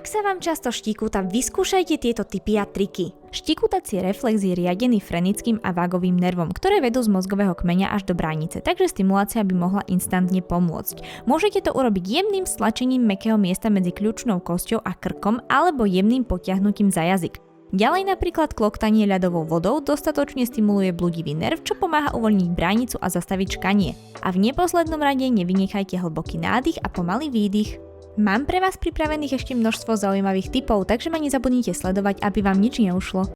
Ak sa vám často štíkuta, vyskúšajte tieto tipy a triky. Štíkutací reflex je riadený frenickým a vagovým nervom, ktoré vedú z mozgového kmeňa až do bránice, takže stimulácia by mohla instantne pomôcť. Môžete to urobiť jemným stlačením mäkkého miesta medzi kľúčnou kosťou a krkom alebo jemným potiahnutím za jazyk. Ďalej napríklad kloktanie ľadovou vodou dostatočne stimuluje bludivý nerv, čo pomáha uvoľniť bránicu a zastaviť škanie. A v neposlednom rade nevynechajte hlboký nádych a pomalý výdych. Mám pre vás pripravených ešte množstvo zaujímavých tipov, takže ma nezabudnite sledovať, aby vám nič neušlo.